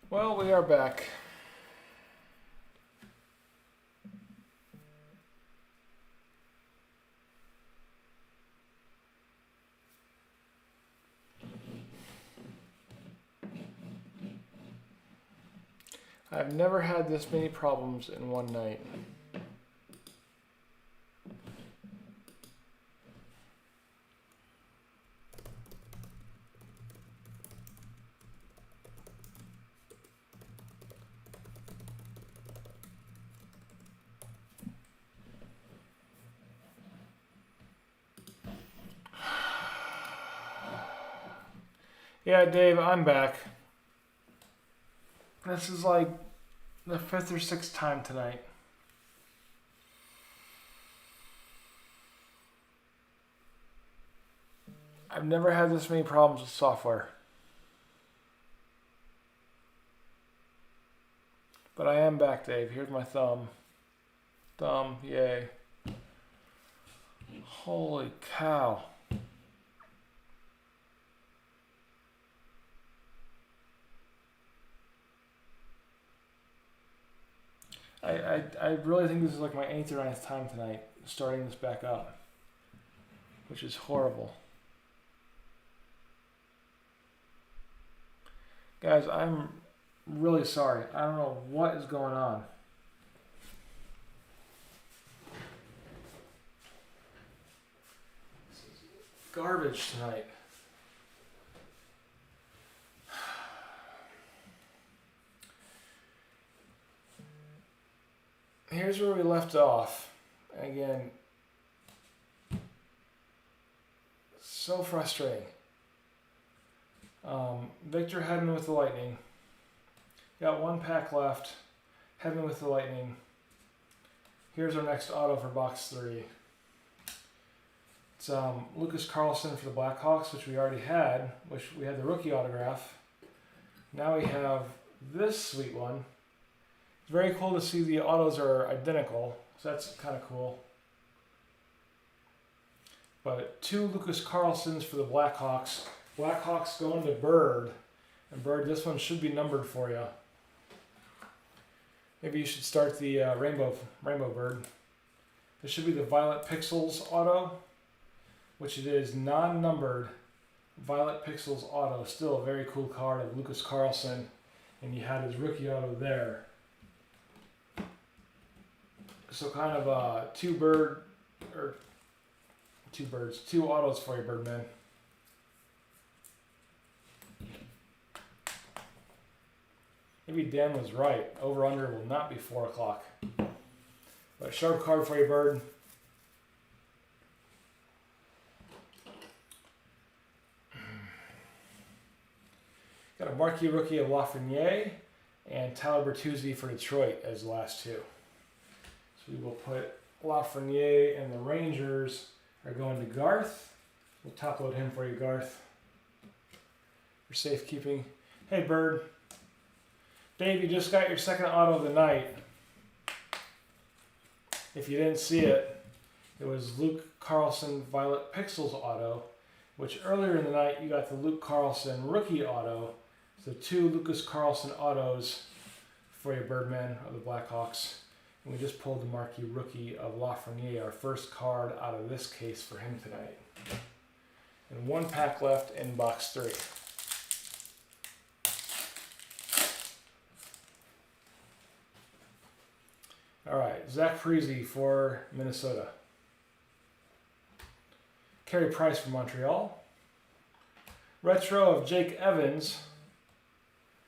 Well, we are back. I've never had this many problems in one night. Yeah, Dave, I'm back. This is like the 5th or 6th time tonight. I've never had this many problems with software. But I am back, Dave. Here's my thumb. Thumb, yay. Holy cow. I really think this is like my 8th or 9th time tonight starting this back up, which is horrible. Guys, I'm really sorry. I don't know what is going on. This is garbage tonight. Here's where we left off. Again, so frustrating. Victor heading with the Lightning. Got one pack left. Heading with the Lightning. Here's our next auto for box 3. It's Lucas Carlson for the Blackhawks, which we already had, which we had the rookie autograph. Now we have this sweet one. It's very cool to see the autos are identical, so that's kind of cool. But 2 Lucas Carlsons for the Blackhawks. Blackhawks going to Bird. And Bird, this one should be numbered for you. Maybe you should start the Rainbow Bird. This should be the Violet Pixels auto, which it is non-numbered Violet Pixels auto. Still a very cool card of Lucas Carlson. And you had his rookie auto there. So kind of 2 autos for you, Birdman. Maybe Dan was right. Over under will not be 4 o'clock. But a sharp card for you, Bird. Got a marquee rookie of Lafreniere and Tyler Bertuzzi for Detroit as the last 2. So we will put Lafreniere, and the Rangers are going to Garth. We'll top load him for you, Garth, for safekeeping. Hey, Bird. Dave, you just got your second auto of the night. If you didn't see it, it was Luke Carlson Violet Pixels auto, which earlier in the night you got the Luke Carlson rookie auto. So 2 Lucas Carlson autos for your Birdman of the Blackhawks. And we just pulled the marquee rookie of Lafreniere, our first card out of this case for him tonight. And 1 pack left in box 3. All right, Zach Parise for Minnesota. Carey Price for Montreal. Retro of Jake Evans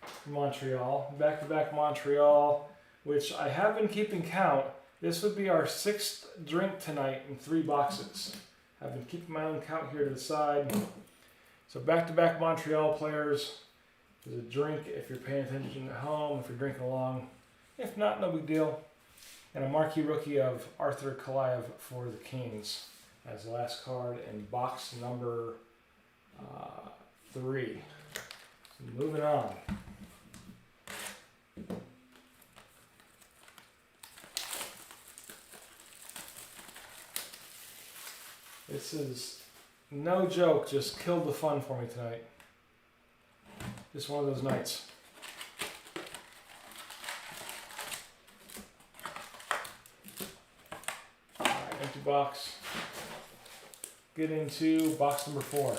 for Montreal. Back-to-back Montreal, which I have been keeping count. This would be our 6th drink tonight in 3 boxes. I've been keeping my own count here to the side. So back-to-back Montreal players. There's a drink if you're paying attention at home, if you're drinking along. If not, no big deal. And a marquee rookie of Arthur Kalayev for the Kings as the last card in box number 3. So moving on. This is no joke, just killed the fun for me tonight. Just one of those nights. box. Get into box number 4.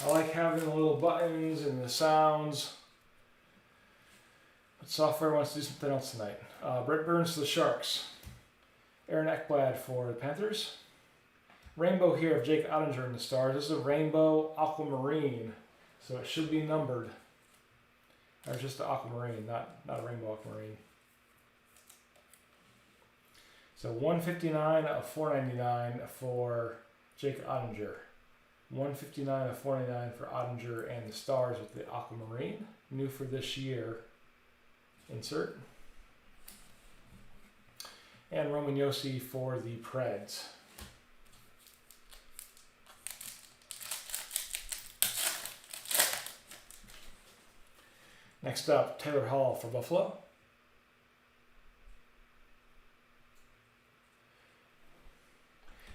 I like having the little buttons and the sounds. But software wants to do something else tonight. Brett Burns for the Sharks. Aaron Ekblad for the Panthers. Rainbow here of Jake Ottinger in the Stars. This is a rainbow aquamarine, so it should be numbered. Or just the aquamarine, not a rainbow aquamarine. So 159 of 499 for Jake Ottinger. 159 of 499 for Ottinger and the Stars with the aquamarine. New for this year. Insert. And Roman Josi for the Preds. Next up, Taylor Hall for Buffalo.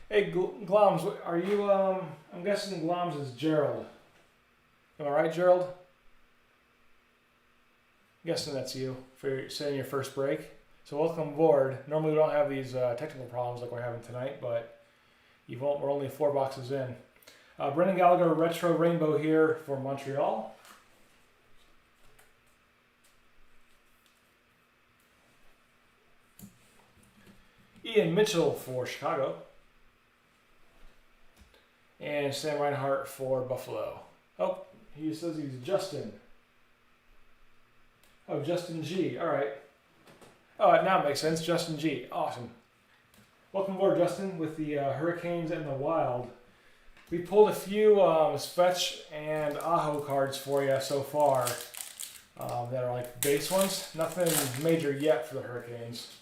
Hey, Gloms, are you, I'm guessing Gloms is Gerald. Am I right, Gerald? I'm guessing that's you for setting your first break. So welcome aboard. Normally we don't have these technical problems like we're having tonight, but we're only 4 boxes in. Brendan Gallagher Retro Rainbow here for Montreal. Ian Mitchell for Chicago. And Sam Reinhart for Buffalo. Oh, he says he's Justin. Oh, Justin G. All right. Oh, now it makes sense. Justin G. Awesome. Welcome aboard, Justin, with the Hurricanes and the Wild. We pulled a few Svetch and Aho cards for you so far that are like base ones. Nothing major yet for the Hurricanes.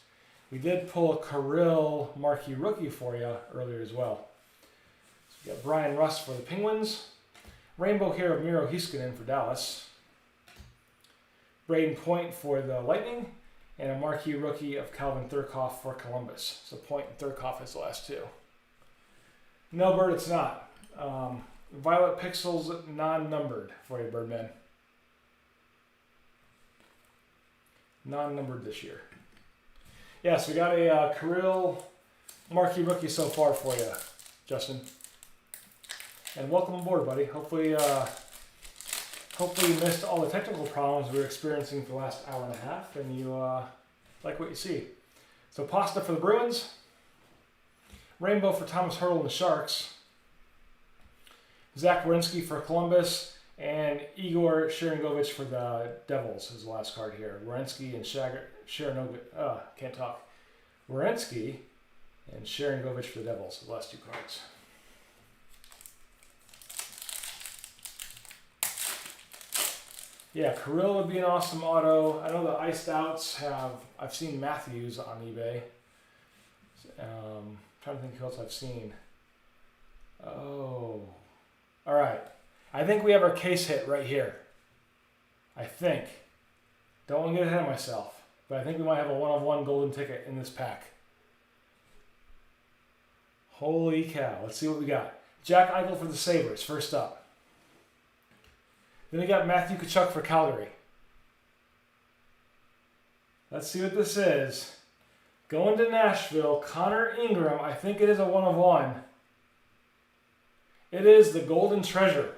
We did pull a Kirill marquee rookie for you earlier as well. So we got Brian Rust for the Penguins. Rainbow here of Miro Heiskanen for Dallas. Braden Point for the Lightning. And a marquee rookie of Calvin Thurkoff for Columbus. So Point and Thurkoff is the last 2. No, Bird, it's not. Violet Pixels non-numbered for you, Birdman. Non-numbered this year. Yes, we got a Kirill marquee rookie so far for you, Justin. And welcome aboard, buddy. Hopefully you missed all the technical problems we were experiencing for the last hour and a half, and you like what you see. So Pasta for the Bruins. Rainbow for Thomas Hurdle and the Sharks. Zach Werenski for Columbus. And Igor Sharangovich for the Devils is the last card here. Werenski and Sharangovich, can't talk. Werenski and Sharangovich for the Devils, the last 2 cards. Yeah, Kirill would be an awesome auto. I know the Iced Outs I've seen Matthews on eBay. Trying to think who else I've seen. Oh, all right. I think we have our case hit right here. I think. Don't want to get ahead of myself, but I think we might have a 1-of-1 golden ticket in this pack. Holy cow. Let's see what we got. Jack Eichel for the Sabres, first up. Then we got Matthew Tkachuk for Calgary. Let's see what this is. Going to Nashville, Connor Ingram. I think it is a 1-of-1. It is the Golden Treasure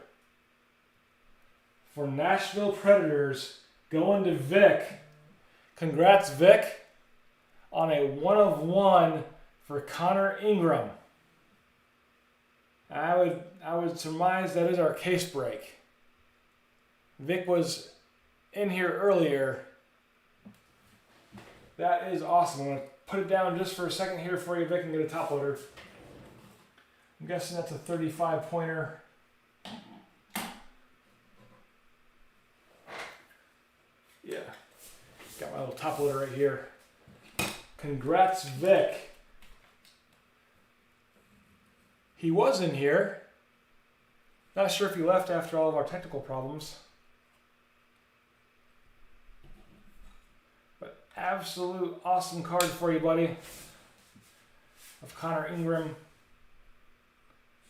for Nashville Predators. Going to Vic. Congrats, Vic, on a 1-of-1 for Connor Ingram. I would surmise that is our case break. Vic was in here earlier. That is awesome. I'm going to put it down just for a second here for you, Vic, and get a top loader. I'm guessing that's a 35-pointer. Yeah. Got my little top loader right here. Congrats, Vic. He was in here. Not sure if he left after all of our technical problems. But absolute awesome card for you, buddy. Of Connor Ingram.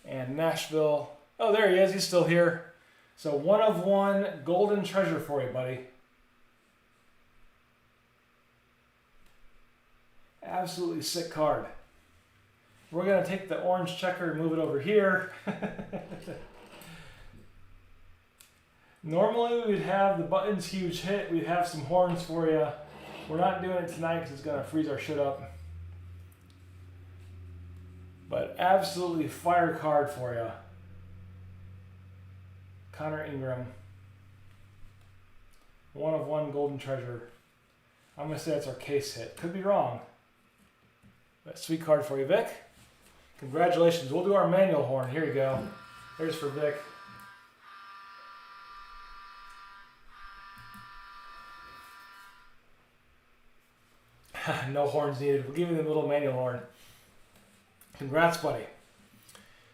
And Nashville. Oh, there he is. He's still here. So 1-of-1 golden treasure for you, buddy. Absolutely sick card. We're going to take the orange checker and move it over here. Normally we'd have the buttons huge hit. We'd have some horns for you. We're not doing it tonight because it's going to freeze our shit up. But absolutely fire card for you. Connor Ingram. 1 of 1 golden treasure. I'm going to say that's our case hit. Could be wrong. But sweet card for you, Vic. Congratulations. We'll do our manual horn. Here you go. There's for Vic. No horns needed. We'll give you the little manual horn. Congrats, buddy.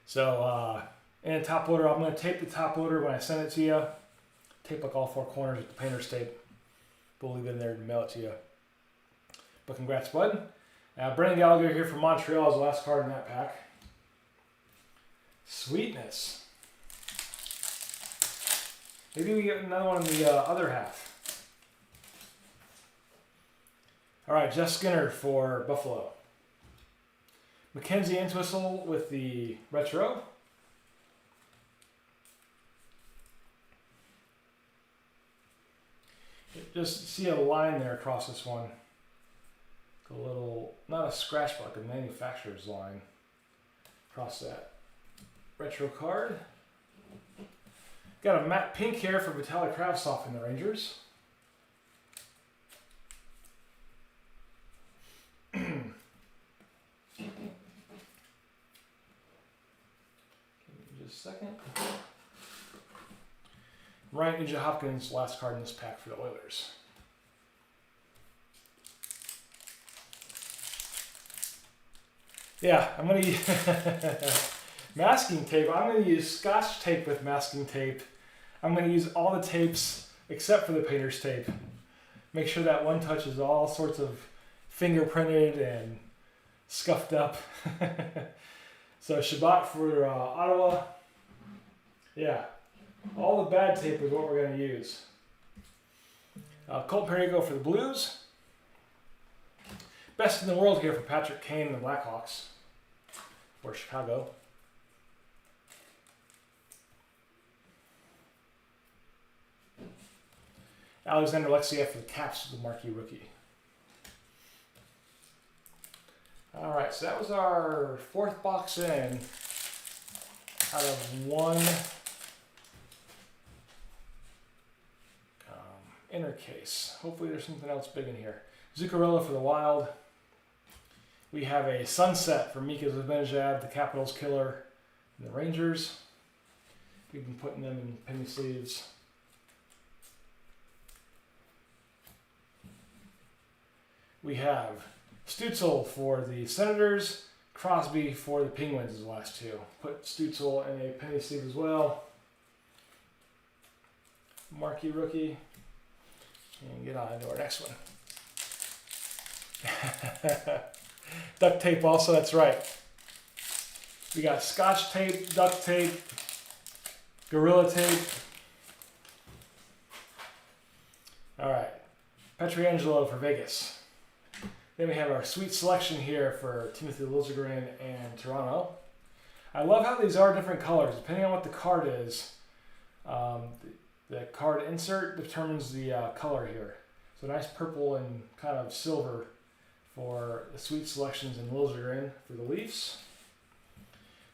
So, in the top loader, I'm going to tape the top loader when I send it to you. Tape like all 4 corners with the painter's tape. We'll leave it in there and mail it to you. But congrats, bud. Brendan Gallagher here from Montreal is the last card in that pack. Sweetness. Maybe we get another one in the other half. All right, Jeff Skinner for Buffalo. Mackenzie Entwistle with the retro. Just see a line there across this one. A little, not a scratch, but like a manufacturer's line across that retro card. Got a matte pink here for Vitaly Kravtsov in the Rangers. Just a second. Ryan Ninja Hopkins, last card in this pack for the Oilers. Yeah, I'm going to use masking tape. I'm going to use Scotch tape with masking tape. I'm going to use all the tapes except for the painter's tape. Make sure that one touch is all sorts of fingerprinted and scuffed up. So Shabbat for Ottawa. Yeah, all the bad tape is what we're going to use. Colt Perrigo for the Blues. Best in the world here for Patrick Kane and the Blackhawks. For Chicago. Alexander Alexiev for the Caps with the marquee rookie. All right, so that was our 4th box in out of 1 inner case. Hopefully there's something else big in here. Zuccarello for the Wild. We have a Sunset for Mika Zibanejad, the Capitals killer, and the Rangers. We've been putting them in penny sleeves. We have Stützle for the Senators, Crosby for the Penguins is the last 2. Put Stützle in a penny sleeve as well. Marquee rookie. And get on to our next one. Duct tape also, that's right. We got Scotch tape, duct tape, Gorilla tape. All right, Pietrangelo for Vegas. Then we have our sweet selection here for Timothy Liljegren and Toronto. I love how these are different colors, depending on what the card is. The card insert determines the color here. So nice purple and kind of silver for the sweet selections in Liljegren for the Leafs.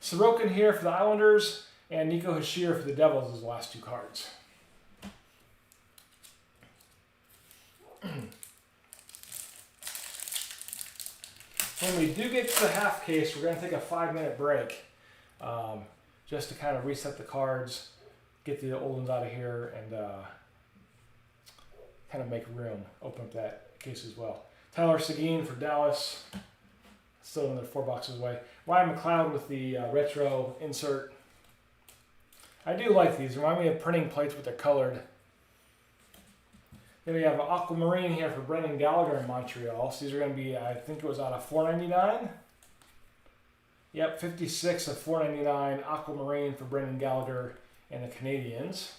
Sorokin here for the Islanders, and Nico Hischier for the Devils is the last 2 cards. When we do get to the half case, we're going to take a 5-minute break just to kind of reset the cards, get the old ones out of here, and kind of make room, open up that case as well. Tyler Seguin for Dallas, still another 4 boxes away. Ryan McLeod with the retro insert. I do like these, remind me of printing plates, but they're colored. Then we have an Aquamarine here for Brendan Gallagher in Montreal. So these are going to be, I think it was out of $4.99. Yep, 56 of $4.99 Aquamarine for Brendan Gallagher and the Canadians.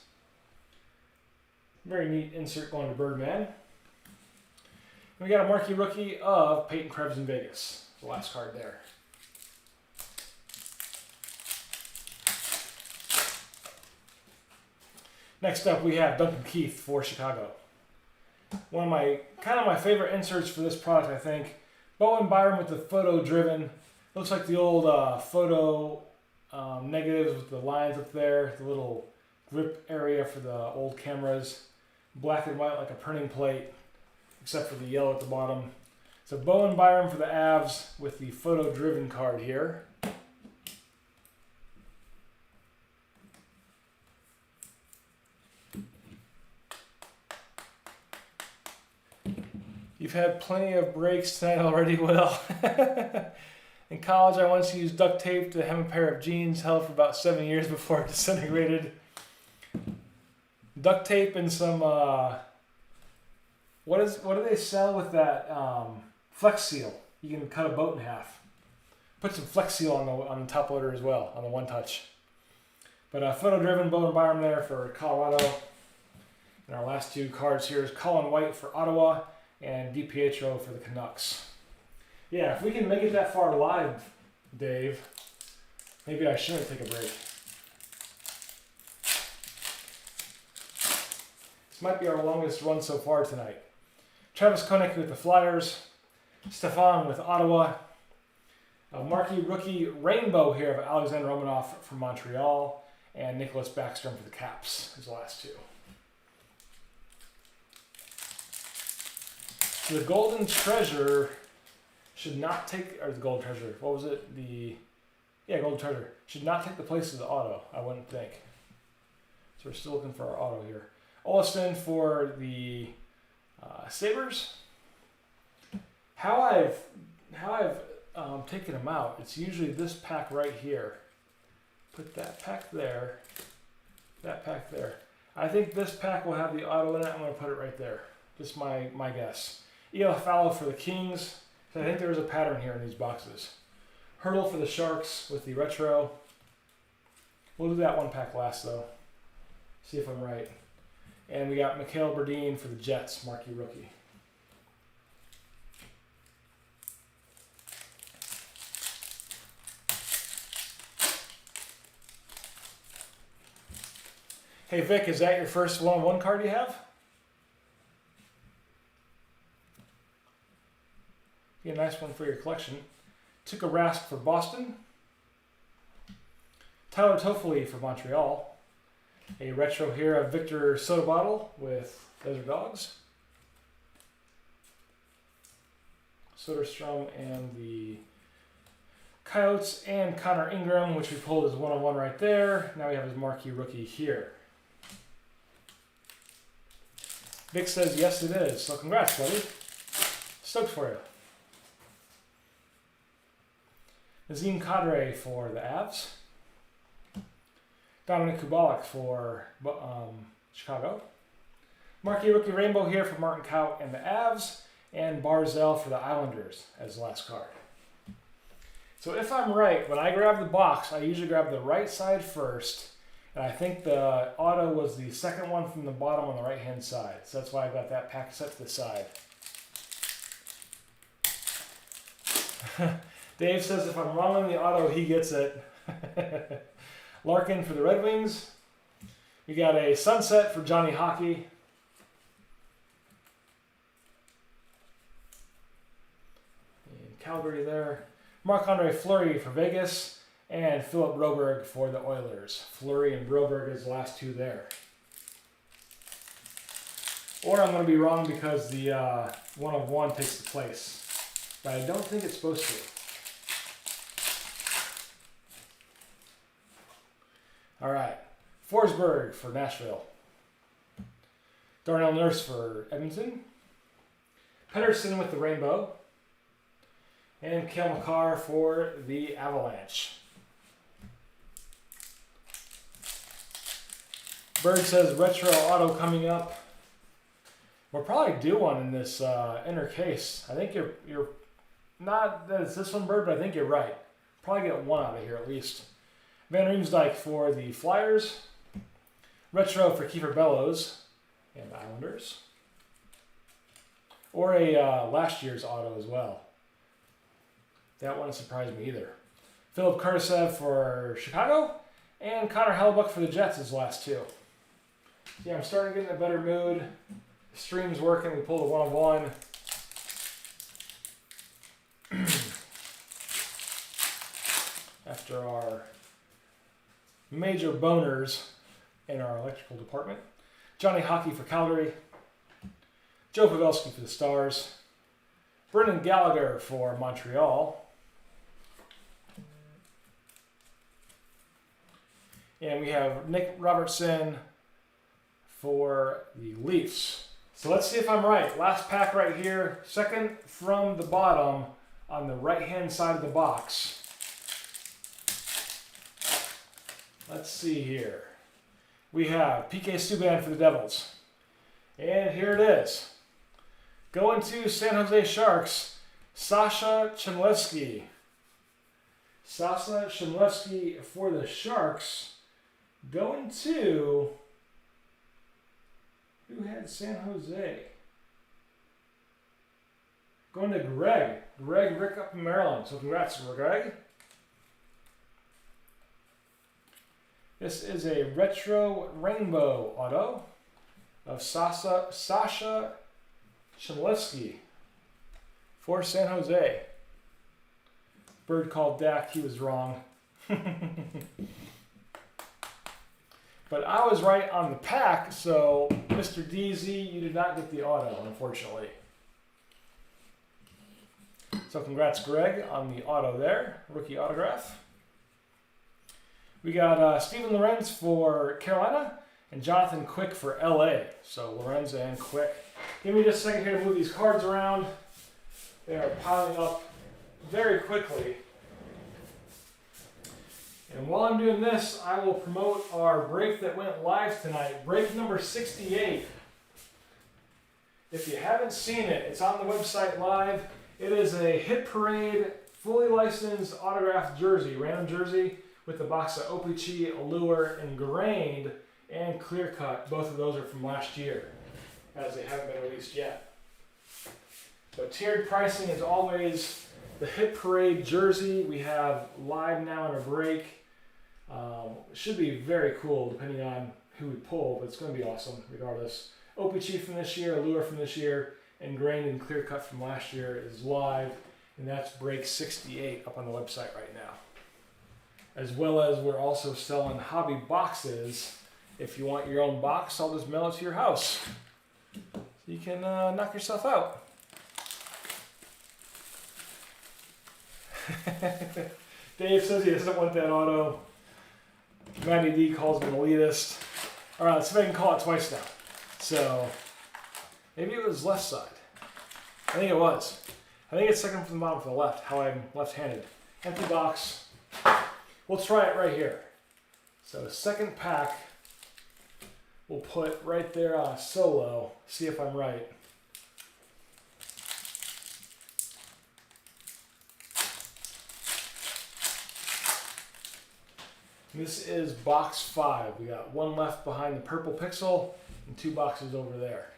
Very neat insert going to Birdman. We got a marquee rookie of Peyton Krebs in Vegas. The last card there. Next up, we have Duncan Keith for Chicago. One of my favorite inserts for this product, I think. Bowen Byram with the photo-driven. Looks like the old photo negatives with the lines up there, the little grip area for the old cameras. Black and white like a printing plate, except for the yellow at the bottom. So Bowen Byram for the Avs with the photo-driven card here. You've had plenty of breaks tonight already, Will. In college, I once used duct tape to hem a pair of jeans held for about 7 years before it disintegrated. Duct tape and some, what do they sell with that Flex Seal? You can cut a boat in half. Put some Flex Seal on the top loader as well, on the one touch. But photo-driven Bowen Byram there for Colorado. And our last two cards here is Colin White for Ottawa and DiPietro for the Canucks. Yeah, if we can make it that far live, Dave, maybe I shouldn't take a break. This might be our longest run so far tonight. Travis Konecny with the Flyers, Stefan with Ottawa, a marquee rookie rainbow here of Alexander Romanov from Montreal, and Nicholas Backstrom for the Caps, his last two. The Golden Treasure should not take, or the Golden Treasure, what was it? Golden Treasure should not take the place of the auto, I wouldn't think. So we're still looking for our auto here. Olsen for the Sabres. How I've taken them out, it's usually this pack right here. Put that pack there, that pack there. I think this pack will have the auto in it. I'm going to put it right there. Just my guess. Iafallo for the Kings. So I think there's a pattern here in these boxes. Hurdle for the Sharks with the retro. We'll do that one pack last though. See if I'm right. And we got Mikhail Berdine for the Jets, marquee rookie. Hey Vic, is that your first one-on-one card you have? Be a nice one for your collection. Tuukka Rask for Boston. Tyler Toffoli for Montreal. A retro here of Victor Sotobottle with Desert Dogs. Soderstrom and the Coyotes, and Connor Ingram, which we pulled as one-on-one right there. Now we have his marquee rookie here. Vic says yes it is, so congrats buddy. Stoked for you. Nazem Kadri for the Avs. Dominic Kubalik for Chicago. Marquee rookie rainbow here for Martin Kaut and the Avs. And Barzell for the Islanders as the last card. So if I'm right, when I grab the box, I usually grab the right side first. And I think the auto was the second one from the bottom on the right-hand side. So that's why I got that pack set to the side. Dave says if I'm wrong on the auto, he gets it. Larkin for the Red Wings. We got a sunset for Johnny Hockey. And Calgary there. Marc-Andre Fleury for Vegas. And Philip Broberg for the Oilers. Fleury and Broberg is the last two there. Or I'm going to be wrong because the one-of-one takes the place. But I don't think it's supposed to. All right. Forsberg for Nashville. Darnell Nurse for Edmonton. Pettersson with the rainbow. And Cale Makar for the Avalanche. Bird says retro auto coming up. We'll probably do one in this inner case. I think you're not that it's this one, Bird, but I think you're right. Probably get one out of here at least. Van Riemsdyk for the Flyers. Retro for Kiefer Bellows and the Islanders. or a last year's auto as well. That wouldn't surprise me either. Philip Kurtasev for Chicago, and Connor Hellebuck for the Jets is the last two. Yeah, I'm starting to get in a better mood. The stream's working. We pulled a 1-of-1. After our major boners in our electrical department. Johnny Hockey for Calgary. Joe Pavelski for the Stars. Brendan Gallagher for Montreal. And we have Nick Robertson for the Leafs. So let's see if I'm right. Last pack right here. Second from the bottom on the right-hand side of the box. Let's see here. We have PK Subban for the Devils. And here it is. Going to San Jose Sharks, Sasha Chmelevski. Sasha Chmelevski for the Sharks. Going to... Who had San Jose? Going to Greg. Greg Rick up in Maryland. So congrats, Greg. This is a retro rainbow auto of Sasha Chmelevski for San Jose. Bird called Dak. He was wrong. But I was right on the pack, so Mr. DZ, you did not get the auto, unfortunately. So congrats, Greg, on the auto there. Rookie autograph. We got Steven Lorenz for Carolina and Jonathan Quick for LA. So Lorenz and Quick. Give me just a second here to move these cards around. They are piling up very quickly. And while I'm doing this, I will promote our break that went live tonight. Break number 68. If you haven't seen it, it's on the website live. It is a Hit Parade, fully licensed autographed jersey, random jersey, with the box of Opc-P, Allure, Ingrained, and Clear Cut. Both of those are from last year, as they haven't been released yet. So tiered pricing is always the Hit Parade jersey. We have live now in a break. Should be very cool depending on who we pull, but it's going to be awesome regardless. Opc-P from this year, Allure from this year, Ingrained and Clear Cut from last year is live, and that's break 68 up on the website right now. As well as we're also selling hobby boxes. If you want your own box, I'll just mail it to your house. So you can knock yourself out. Dave says he doesn't want that auto. Matty D calls me an elitist. Alright, let's see if I can call it twice now. So, maybe it was left side. I think it was. I think it's second from the bottom to the left, how I'm left-handed. Empty box. We'll try it right here. So, second pack, we'll put right there on solo. See if I'm right. This is box 5. We got one left behind the purple pixel and 2 boxes over there.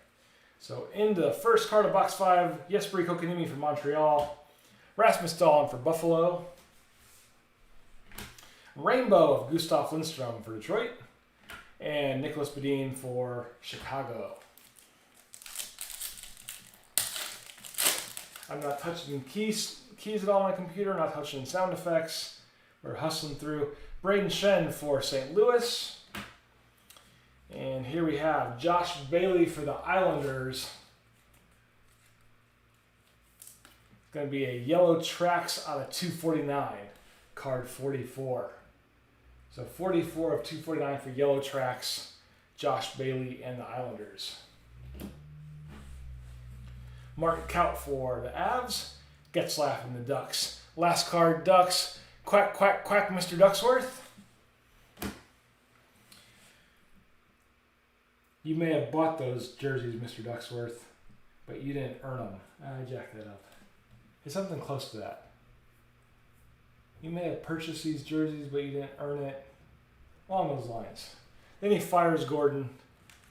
So into the first card of box 5, Jesperi Kotkaniemi for Montreal, Rasmus Dahlin for Buffalo, Rainbow of Gustav Lindstrom for Detroit, and Nicholas Badin for Chicago. I'm not touching keys at all on my computer, not touching sound effects. We're hustling through. Braden Shen for St. Louis. And here we have Josh Bailey for the Islanders. It's going to be a yellow tracks out of 249, card 44. So 44 of 249 for yellow tracks, Josh Bailey and the Islanders. Martin Kaut for the Avs, Getzlaf and the Ducks. Last card, Ducks. Quack, quack, quack, Mr. Ducksworth. You may have bought those jerseys, Mr. Ducksworth, but you didn't earn them. I jacked that up. It's something close to that. You may have purchased these jerseys, but you didn't earn it. Along those lines. Then he fires Gordon,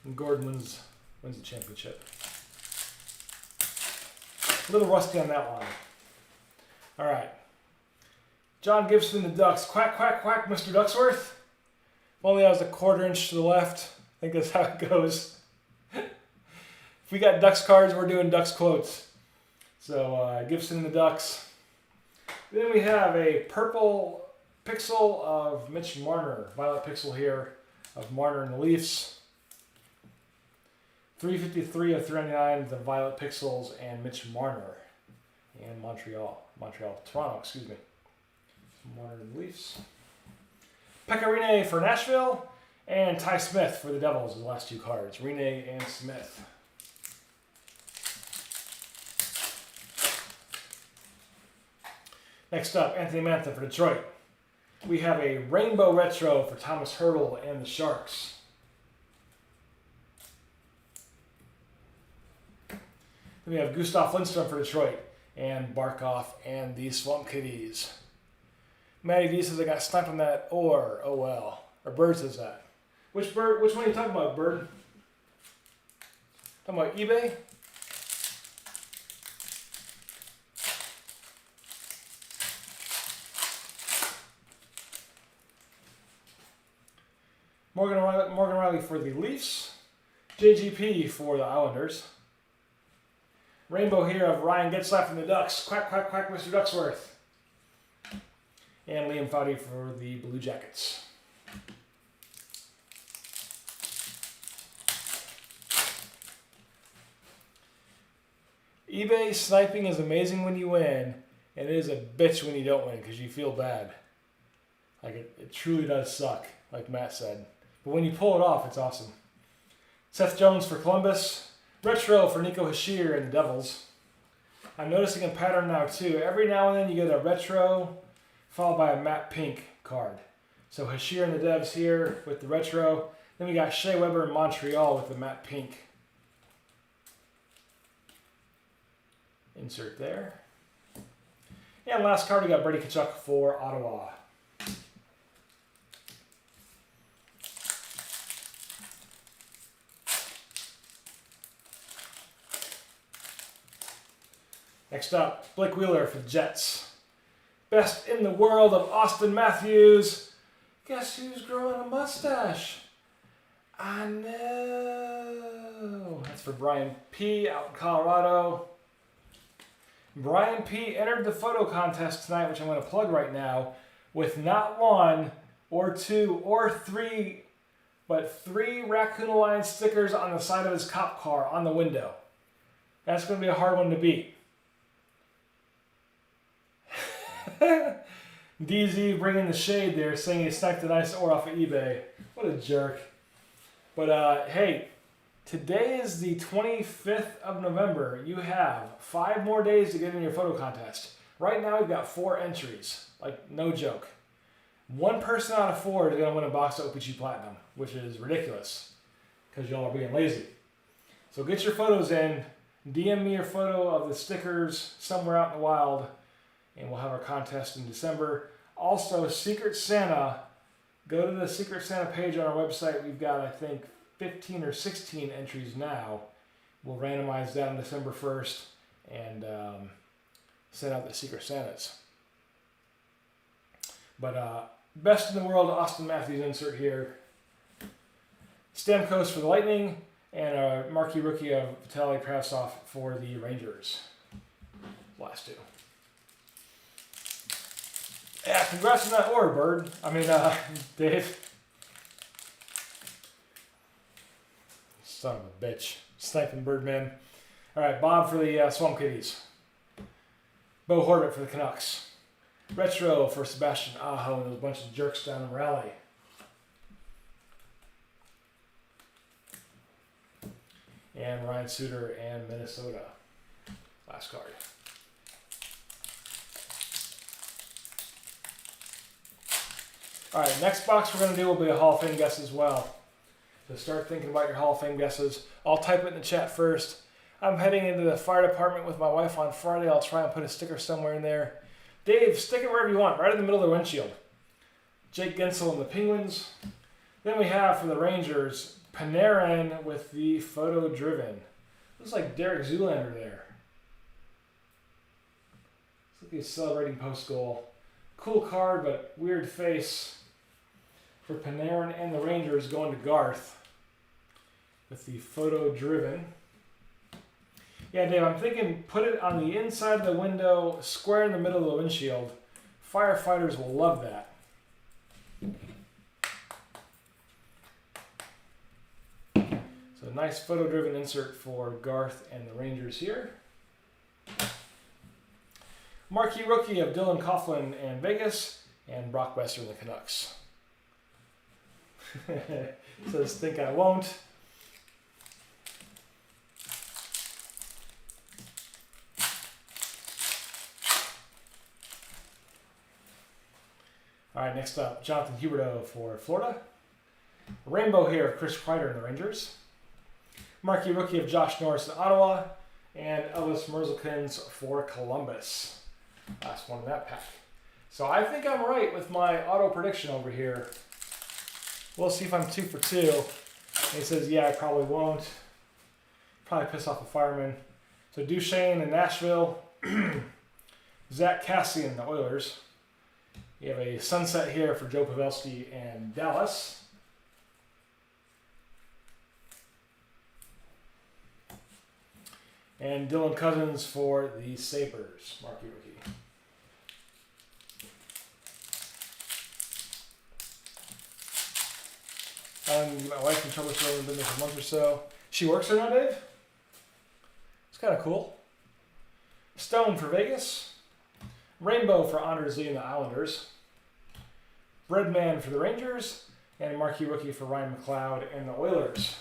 and Gordon wins the championship. A little rusty on that line. All right. John Gibson, the Ducks. Quack, quack, quack, Mr. Ducksworth. If only I was a quarter inch to the left. I think that's how it goes. If we got Ducks cards, we're doing Ducks quotes. So Gibson and the Ducks. Then we have a purple pixel of Mitch Marner. Violet pixel here of Marner and the Leafs. 353 of 399, the Violet Pixels and Mitch Marner. And Toronto, excuse me. Marner and the Leafs. Pekka Rinne for Nashville. And Ty Smith for the Devils, the last two cards. Rinne and Smith. Next up, Anthony Mantha for Detroit. We have a Rainbow Retro for Thomas Hertl and the Sharks. Then we have Gustav Lindstrom for Detroit and Barkov and the Swamp Kitties. Matty D says I got sniped on that or, oh well. Or Bird says that. Which one are you talking about, Bird? Talking about eBay? Morgan Riley for the Leafs. JGP for the Islanders. Rainbow here of Ryan Getzlaf from the Ducks. Quack, quack, quack, Mr. Ducksworth. And Liam Foudy for the Blue Jackets. eBay sniping is amazing when you win, and it is a bitch when you don't win because you feel bad. Like it truly does suck, like Matt said. But when you pull it off, it's awesome. Seth Jones for Columbus. Retro for Nico Hischier and the Devils. I'm noticing a pattern now too. Every now and then you get a retro followed by a matte pink card. So Hischier and the Devs here with the retro. Then we got Shea Weber in Montreal with the matte pink. Insert there. And last card we got Brady Tkachuk for Ottawa. Next up, Blake Wheeler for the Jets. Best in the world of Austin Matthews. Guess who's growing a mustache? I know. That's for Brian P. out in Colorado. Brian P. entered the photo contest tonight, which I'm going to plug right now, with not one or two or three, but 3 Raccoon Alliance stickers on the side of his cop car on the window. That's going to be a hard one to beat. DZ bringing the shade there, saying he sniped a nice ore off of eBay. What a jerk. But hey, today is the 25th of November. You have 5 more days to get in your photo contest. Right now we've got 4 entries. Like, no joke. 1 person out of 4 is going to win a box of Opc Platinum, which is ridiculous because y'all are being lazy. So get your photos in. DM me your photo of the stickers somewhere out in the wild, and we'll have our contest in December. Also, Secret Santa. Go to the Secret Santa page on our website. We've got, I think, 15 or 16 entries now. We'll randomize that on December 1st and send out the Secret Santas. But best in the world, Austin Matthews insert here. Stamkos for the Lightning, and a marquee rookie of Vitaly Kravtsov for the Rangers. Last 2. Yeah, congrats on that order, Bird. Dave. Son of a bitch. Sniping Birdman. All right, Bob for the Swamp Kitties. Bo Horvat for the Canucks. Retro for Sebastian Aho and those bunch of jerks down in Raleigh. And Ryan Suter and Minnesota. Last card. All right, next box we're going to do will be a Hall of Fame guess as well. So start thinking about your Hall of Fame guesses. I'll type it in the chat first. I'm heading into the fire department with my wife on Friday. I'll try and put a sticker somewhere in there. Dave, stick it wherever you want, right in the middle of the windshield. Jake Gensel and the Penguins. Then we have for the Rangers, Panarin with the Photo Driven. Looks like Derek Zoolander there. He's celebrating post-goal. Cool card, but weird face for Panarin and the Rangers going to Garth with the photo driven. Yeah, Dave, I'm thinking put it on the inside of the window, square in the middle of the windshield. Firefighters will love that. So a nice photo driven insert for Garth and the Rangers here. Marquee rookie of Dylan Coughlin and Vegas, and Brock Besser and the Canucks. Says, think I won't. All right, next up, Jonathan Huberdeau for Florida. Rainbow here of Chris Kreider and the Rangers. Marquee rookie of Josh Norris in Ottawa, and Elvis Merzlikins for Columbus. Last one in that pack. So I think I'm right with my auto prediction over here. We'll see if I'm 2 for 2. And he says, yeah, I probably won't. Probably piss off the fireman. So Duchesne in Nashville. Zach Cassian, the Oilers. You have a sunset here for Joe Pavelski and Dallas. And Dylan Cousins for the Sabres, marquee rookie. My wife in trouble, she's only been there for a month or so. She works there now, Dave? It's kind of cool. Stone for Vegas. Rainbow for Anders Lee and the Islanders. Breadman for the Rangers. And marquee rookie for Ryan McLeod and the Oilers.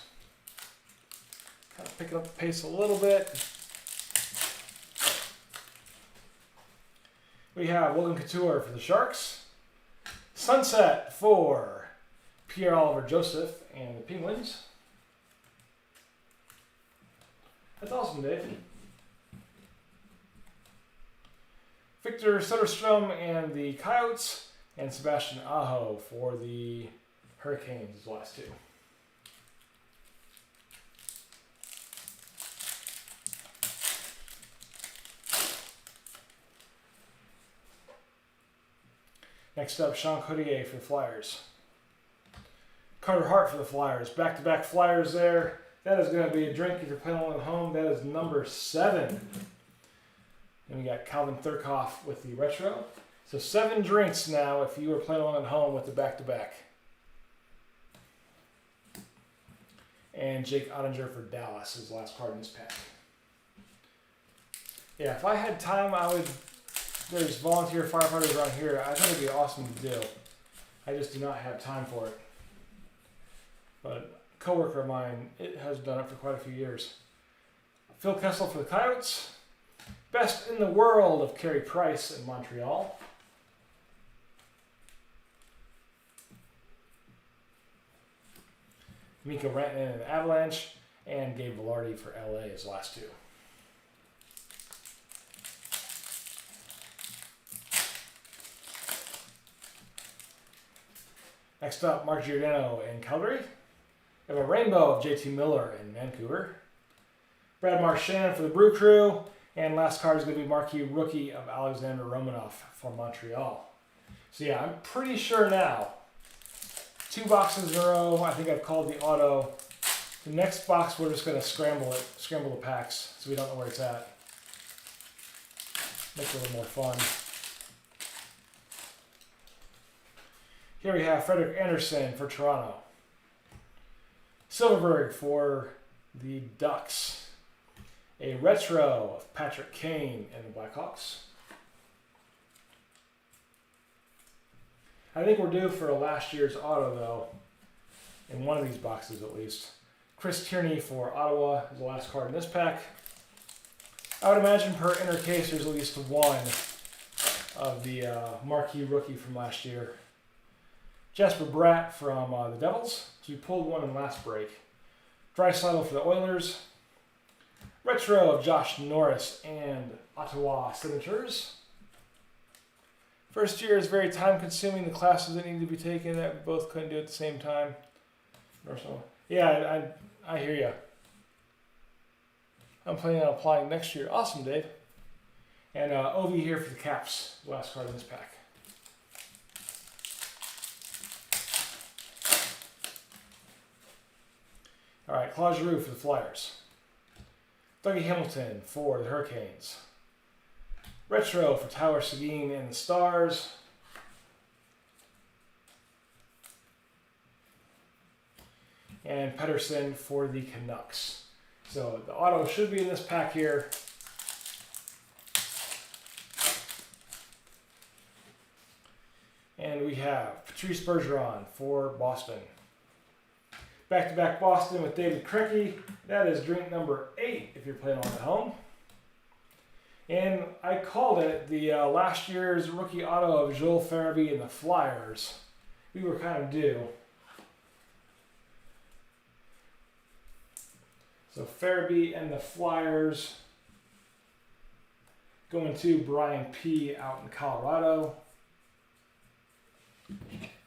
Kind of picking up the pace a little bit. We have Logan Couture for the Sharks. Sunset for Pierre-Oliver Joseph and the Penguins. That's awesome, Dave. Victor Soderstrom and the Coyotes, and Sebastian Aho for the Hurricanes, the last two. Next up, Sean Coutier for the Flyers. Carter Hart for the Flyers. Back-to-back Flyers there. That is going to be a drink if you're playing along at home. That is number 7. And we got Calvin Thurkoff with the retro. So 7 drinks now if you are playing along at home with the back-to-back. And Jake Ottinger for Dallas is the last card in this pack. Yeah, if I had time, I would... There's volunteer firefighters around here. I think it'd be awesome to do. I just do not have time for it. But a coworker of mine has done it for quite a few years. Phil Kessel for the Coyotes. Best in the world of Carey Price in Montreal. Mikko Rantanen in the Avalanche. And Gabe Velarde for LA is the last two. Next up, Mark Giordano in Calgary. We have a rainbow of JT Miller in Vancouver. Brad Marchand for the Brew Crew. And last card is going to be marquee rookie of Alexander Romanov for Montreal. So yeah, I'm pretty sure now. 2 boxes in a row. I think I've called the auto. The next box, we're just going to scramble the packs so we don't know where it's at. Make it a little more fun. Here we have Frederick Anderson for Toronto. Silverberg for the Ducks. A retro of Patrick Kane and the Blackhawks. I think we're due for a last year's auto, though, in one of these boxes at least. Chris Tierney for Ottawa is the last card in this pack. I would imagine per inner case there's at least one of the marquee rookie from last year. Jasper Bratt from the Devils. So we pulled one in the last break. Draisaitl for the Oilers. Retro of Josh Norris and Ottawa Senators. First year is very time consuming. The classes that need to be taken that we both couldn't do at the same time. Yeah, I hear you. I'm planning on applying next year. Awesome, Dave. And OV here for the Caps, last card in this pack. All right, Claude Giroux for the Flyers. Dougie Hamilton for the Hurricanes. Retro for Tyler Seguin and the Stars. And Pettersson for the Canucks. So the auto should be in this pack here. And we have Patrice Bergeron for Boston. Back-to-back Boston with David Krikke. That is drink number 8 if you're playing on at home. And I called it the last year's rookie auto of Joel Farabee and the Flyers. We were kind of due. So Farabee and the Flyers going to Brian P. out in Colorado.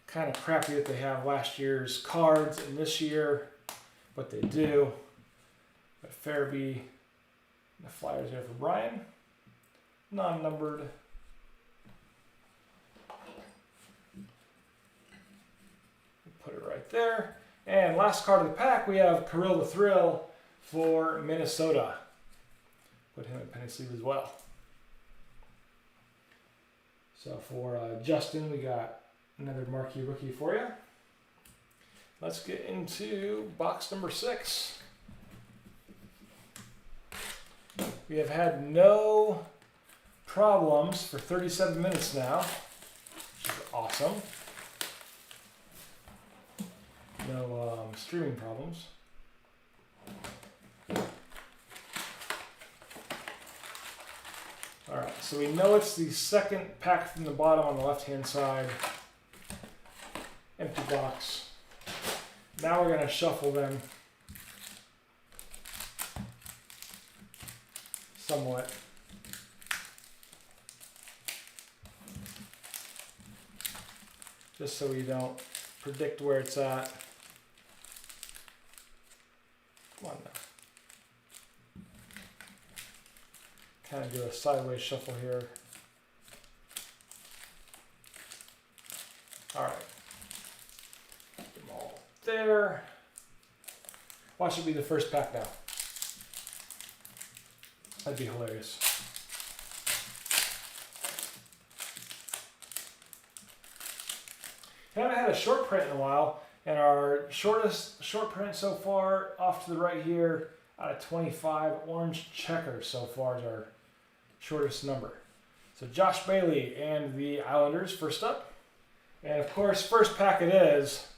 Kind of crappy that they have last year's cards in this year, but they do. But Farabee, the Flyers here for Brian. Non-numbered. Put it right there. And last card of the pack, we have Kirill the Thrill for Minnesota. Put him in penny sleeve as well. So for Justin, we got another marquee rookie for you. Let's get into box number 6. We have had no problems for 37 minutes now, which is awesome. No streaming problems. All right, so we know it's the second pack from the bottom on the left-hand side. Empty box. Now we're going to shuffle them somewhat. Just so we don't predict where it's at. Come on now. Kind of do a sideways shuffle here. All right. Put them all there. Watch it be the first pack now. That'd be hilarious. Haven't had a short print in a while, and our shortest short print so far, off to the right here, out of 25, orange checker so far is our shortest number. So Josh Bailey and the Islanders first up. And of course, first pack it is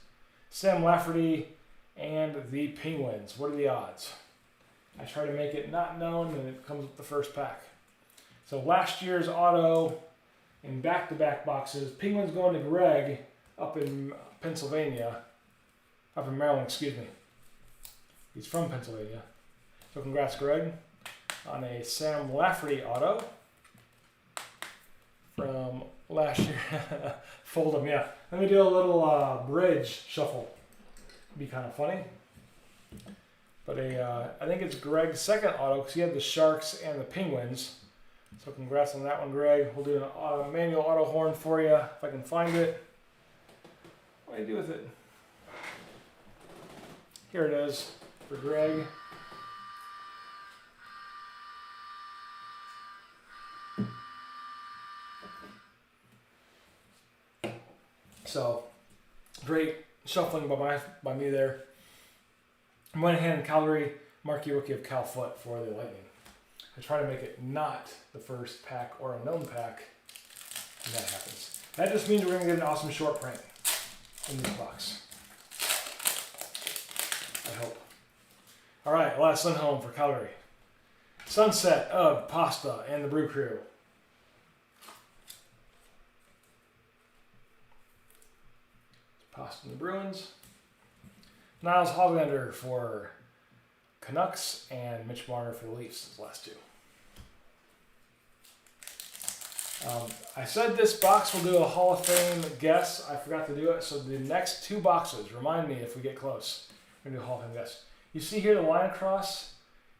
Sam Lafferty and the Penguins. What are the odds? I try to make it not known, and it comes with the first pack. So last year's auto in back-to-back boxes. Penguins going to Greg up in Pennsylvania. Up in Maryland, excuse me. He's from Pennsylvania. So congrats, Greg, on a Sam Lafferty auto from last year. Fold them, yeah. Let me do a little bridge shuffle. Be kind of funny. But I think it's Greg's second auto because he had the Sharks and the Penguins. So congrats on that one, Greg. We'll do a manual auto horn for you if I can find it. What do I do with it? Here it is for Greg. So, great shuffling by me there. Moynihan and Calgary, marquee rookie of Cal Foot for the Lightning. I try to make it not the first pack or a known pack, and that happens. That just means we're going to get an awesome short print in this box. I hope. All right, last Lindholm for Calgary. Sunset of Pasta and the Brew Crew. Pasta and the Bruins. Niles Hoglander for Canucks and Mitch Marner for the Leafs, those last two. I said this box will do a Hall of Fame guess. I forgot to do it. So the next two boxes, remind me if we get close. We're going to do a Hall of Fame guess. You see here the line across?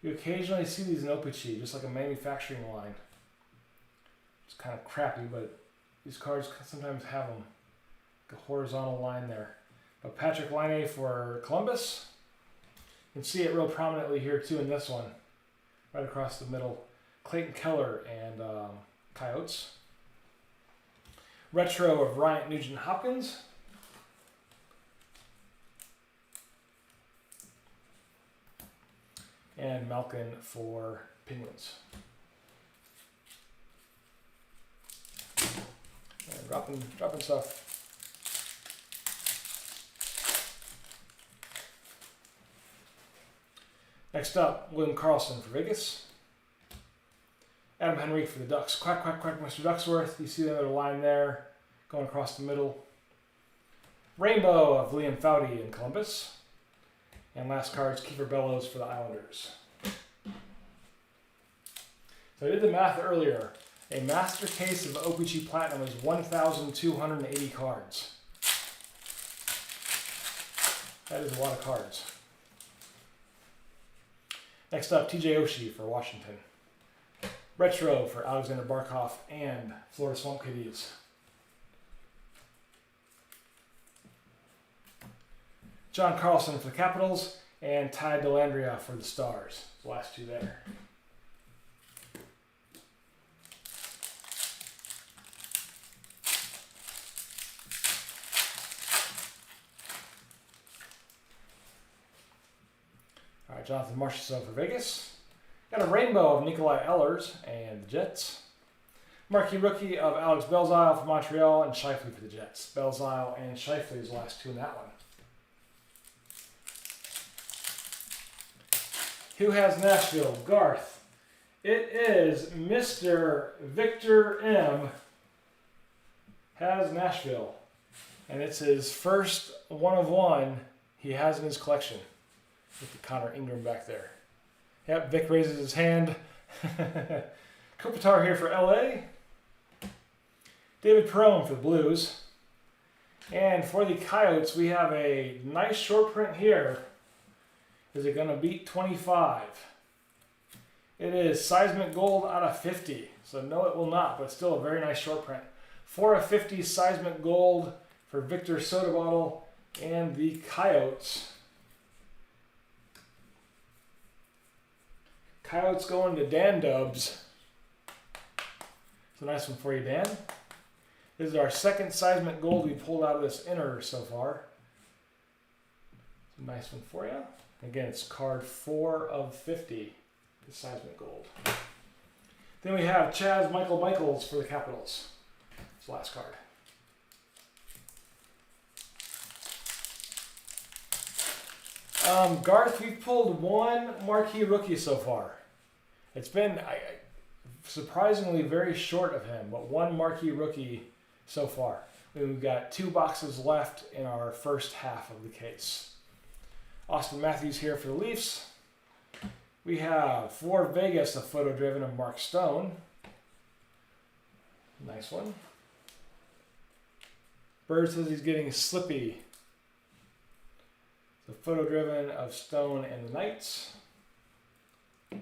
You occasionally see these in Opc-P, just like a manufacturing line. It's kind of crappy, but these cards sometimes have them. The horizontal line there. But Patrick Laine for Columbus. You can see it real prominently here too in this one. Right across the middle. Clayton Keller and Coyotes. Retro of Bryant Nugent Hopkins. And Malkin for Penguins. And dropping stuff. Next up, William Karlsson for Vegas. Adam Henrique for the Ducks. Quack, quack, quack, Mr. Ducksworth. You see the other line there going across the middle. Rainbow of Liam Foudy in Columbus. And last card's Kiefer Bellows for the Islanders. So I did the math earlier. A master case of Opc-P Platinum is 1,280 cards. That is a lot of cards. Next up, TJ Oshie for Washington. Retro for Alexander Barkov and Florida Swamp Kitties. John Carlson for the Capitals and Ty Dellandrea for the Stars. The last two there. All right, Jonathan Marchessault for Vegas. Got a rainbow of Nikolai Ehlers and the Jets. Marquee rookie of Alex Belzile for Montreal and Scheifele for the Jets. Belzile and Scheifele is the last two in that one. Who has Nashville? Garth. It is Mr. Victor M. has Nashville. And it's his first one of one he has in his collection. With the Connor Ingram back there. Yep, Vic raises his hand. Kopitar here for LA. David Perron for the Blues. And for the Coyotes, we have a nice short print here. Is it going to beat 25? It is Seismic Gold out of 50. So no, it will not, but still a very nice short print. 4 of 50 Seismic Gold for Victor Soda Bottle and the Coyotes. Coyotes going to Dan Dubs. It's a nice one for you, Dan. This is our second Seismic Gold we pulled out of this inner so far. It's a nice one for you. Again, it's card 4 of 50, the Seismic Gold. Then we have Chaz Michaels for the Capitals. It's the last card. Garth, we've pulled one marquee rookie so far. It's been surprisingly very short of him, but one marquee rookie so far. We've got 2 boxes left in our first half of the case. Austin Matthews here for the Leafs. We have for Vegas a photo driven of Mark Stone. Nice one. Bird says he's getting slippy. The photo driven of Stone and the Knights. And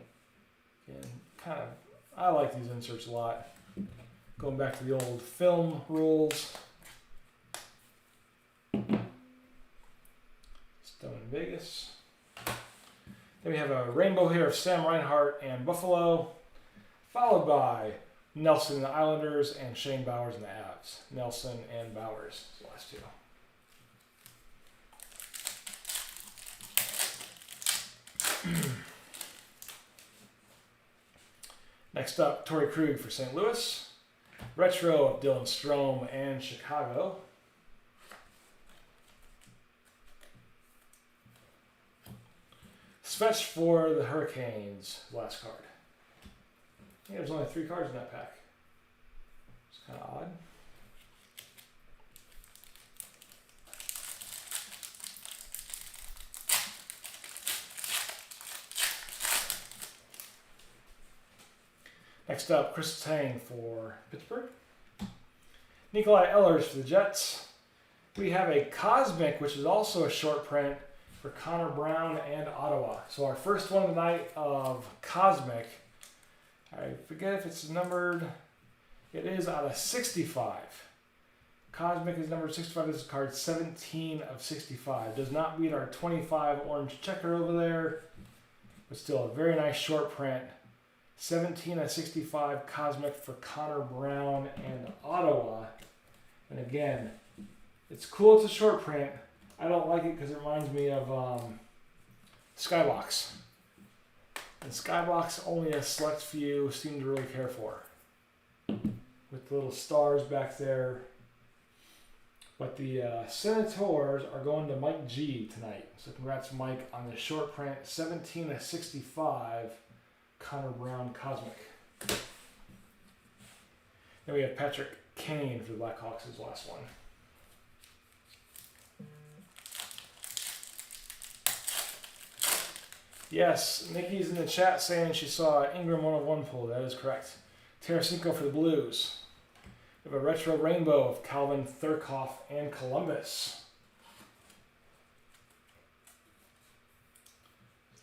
kind of, I like these inserts a lot. Going back to the old film rules. Stone in Vegas. Then we have a rainbow here of Sam Reinhart and Buffalo, followed by Nelson and the Islanders and Shane Bowers and the Avs. Nelson and Bowers, the last two. Next up, Torrey Krug for St. Louis. Retro of Dylan Strome and Chicago. Svetch for the Hurricanes, last card. Yeah, there's only 3 cards in that pack. It's kind of odd. Next up, Chris Tang for Pittsburgh. Nikolai Ehlers for the Jets. We have a Cosmic, which is also a short print for Connor Brown and Ottawa. So our first one of the night of Cosmic. I forget if it's numbered. It is out of 65. Cosmic is number 65. This is card 17 of 65. Does not beat our 25 orange checker over there, but still a very nice short print. 17 of 65 Cosmic for Connor Brown and Ottawa. And again, it's cool. It's a short print. I don't like it because it reminds me of Skybox. And Skybox only a select few seem to really care for. With the little stars back there. But the Senators are going to Mike G tonight. So congrats, Mike, on the short print. 17 of 65 Connor Brown Cosmic. Then we have Patrick Kane for the Blackhawks, his last one. Yes, Nikki's in the chat saying she saw Ingram 101 pull. That is correct. Tarasenko for the Blues. We have a retro rainbow of Calvin Thurkoff and Columbus.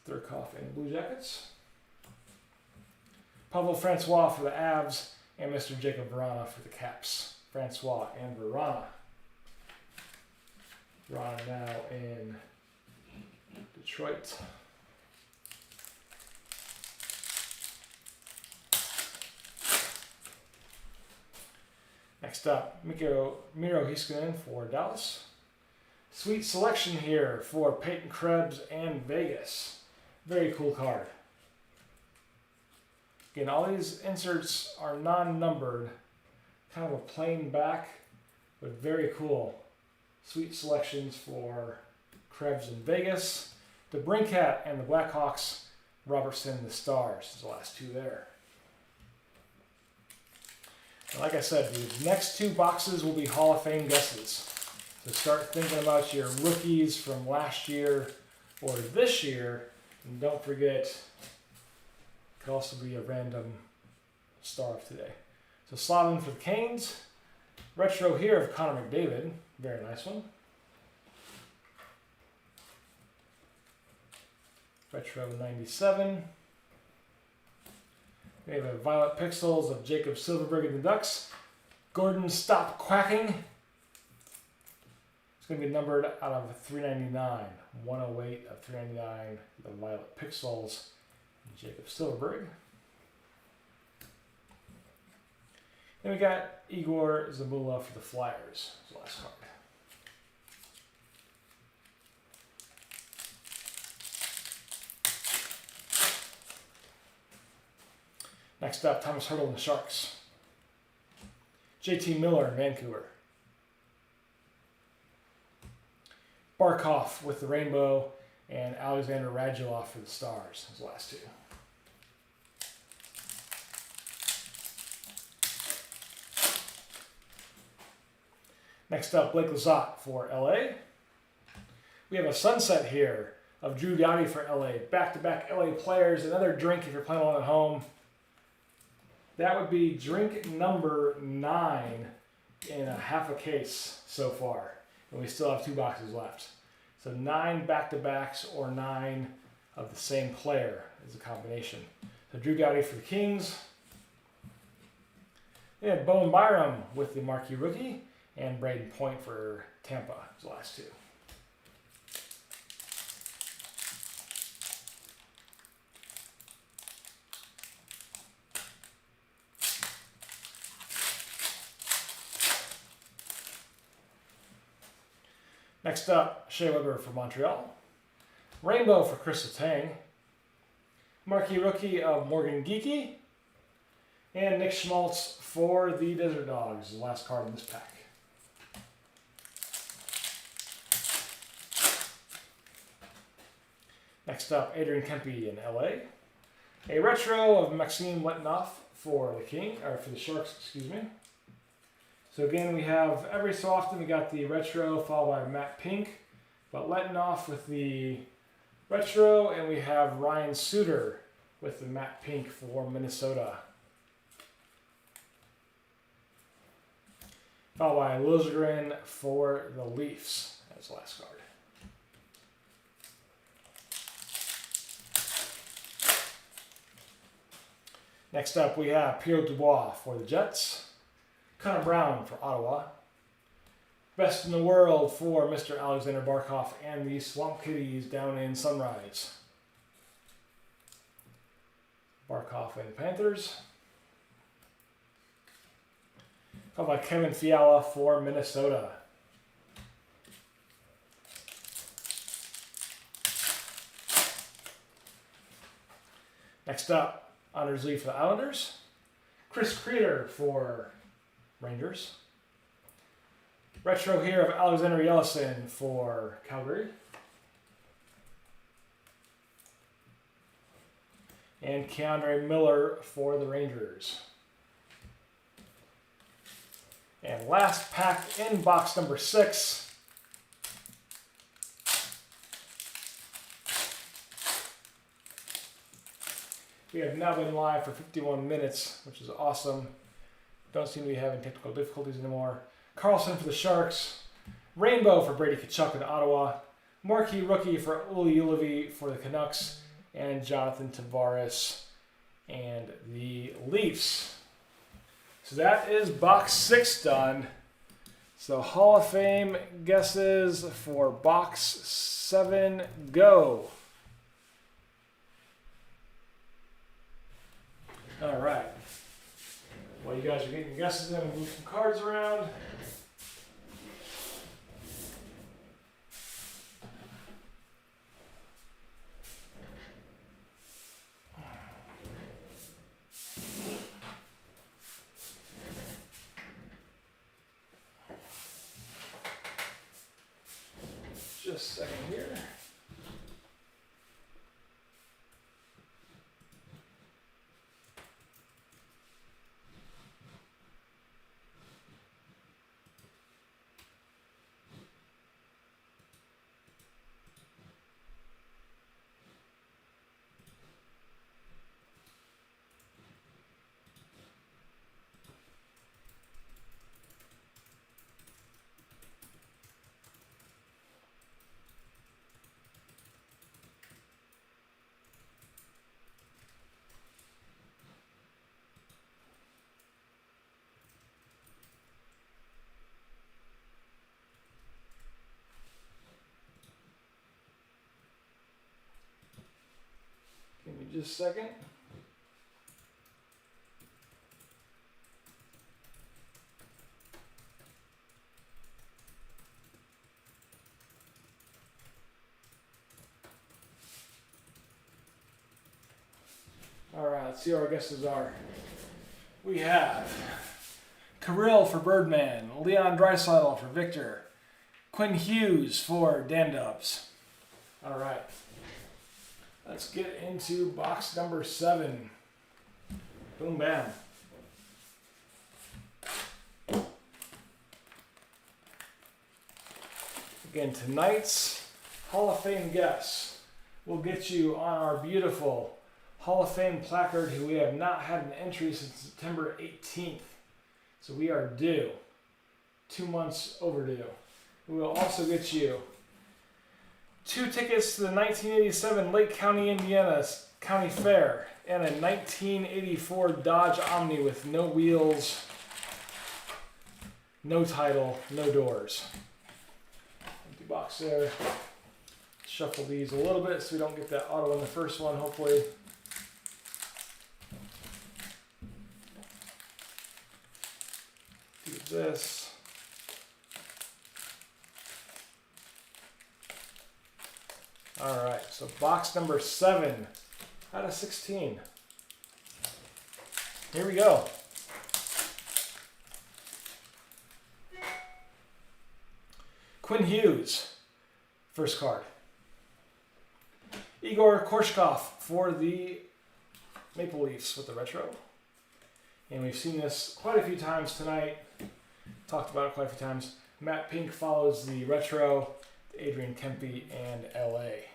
Thurkoff and Blue Jackets. Pavel Francois for the Avs and Mr. Jacob Verana for the Caps. Francois and Verana. Verana now in Detroit. Next up, Miro Heiskanen for Dallas. Sweet selection here for Peyton Krebs and Vegas. Very cool card. Again, all these inserts are non-numbered. Kind of a plain back, but very cool. Sweet selections for Krebs and Vegas. The Brinkat and the Blackhawks. Robertson and the Stars. The last two there. Like I said, the next two boxes will be Hall of Fame guesses. So start thinking about your rookies from last year or this year. And don't forget, it could also be a random star of today. So Slavin for the Canes. Retro here of Connor McDavid. Very nice one. Retro 97. We have a Violet Pixels of Jacob Silverberg and the Ducks. Gordon Stop Quacking. It's going to be numbered out of 399. 108 of 399. The Violet Pixels and Jacob Silverberg. Then we got Igor Zamula for the Flyers. His last card. Next up, Thomas Hertl and the Sharks. JT Miller in Vancouver. Barkov with the Rainbow and Alexander Radulov for the Stars, his last two. Next up, Blake Lizotte for LA. We have a sunset here of Drew Doughty for LA. Back-to-back LA players. Another drink if you're playing along at home. That would be drink number 9 in a half a case so far. And we still have 2 boxes left. So 9 back-to-backs or 9 of the same player is a combination. So Drew Doughty for the Kings. We had Bowen Byram with the marquee rookie. And Braden Point for Tampa, his last two. Next up, Shea Weber for Montreal. Rainbow for Chris Letang. Marquee rookie of Morgan Geekie. And Nick Schmaltz for the Desert Dogs, the last card in this pack. Next up, Adrian Kempe in LA. A retro of Maxime Letnoff for the Sharks, excuse me. So again, we have every so often we got the retro followed by Matt Pink, but Letnoff with the retro, and we have Ryan Suter with the Matt Pink for Minnesota. Followed by Liljegren for the Leafs as the last card. Next up, we have Pierre Dubois for the Jets. Connor Brown for Ottawa. Best in the world for Mr. Alexander Barkov and the Swamp Kitties down in Sunrise. Barkov and Panthers. How about Kevin Fiala for Minnesota? Next up, Honors League for the Islanders. Chris Creeder for Rangers. Retro here of Alexander Yellison for Calgary. And Keandre Miller for the Rangers. And last pack in box number 6. We have now been live for 51 minutes, which is awesome. Don't seem to be having technical difficulties anymore. Carlson for the Sharks. Rainbow for Brady Tkachuk in Ottawa. Marquee rookie for Uli Ulevi for the Canucks. And Jonathan Tavares and the Leafs. So that is box 6 done. So Hall of Fame guesses for box 7 go. All right. While you guys are getting your guesses in, we'll move some cards around. Just a second here. Give me just a second. All right, let's see what our guesses are. We have Kirill for Birdman, Leon Draisaitl for Victor, Quinn Hughes for Dan Dubs. All right. Let's get into box number 7. Boom, bam. Again, tonight's Hall of Fame guess will get you on our beautiful Hall of Fame placard, who we have not had an entry since September 18th. So we are due. 2 months overdue. We will also get you 2 tickets to the 1987 Lake County, Indiana County Fair and a 1984 Dodge Omni with no wheels, no title, no doors. Empty box there. Shuffle these a little bit so we don't get that auto in the first one, hopefully. Do this. All right, so box number 7 out of 16. Here we go. Quinn Hughes, first card. Igor Korshkov for the Maple Leafs with the retro. And we've seen this quite a few times tonight. Talked about it quite a few times. Matt Pink follows the retro, Adrian Kempe, and LA.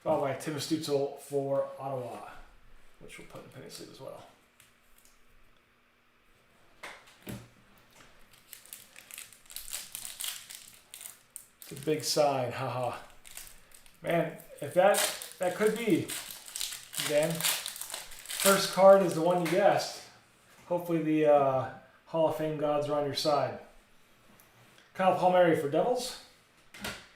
Followed by Tim Stutzel for Ottawa, which we'll put in penny sleeve as well. It's a big sign, haha. Man, if that could be, Dan, First card is the one you guessed. Hopefully the Hall of Fame gods are on your side. Kyle Palmieri for Devils.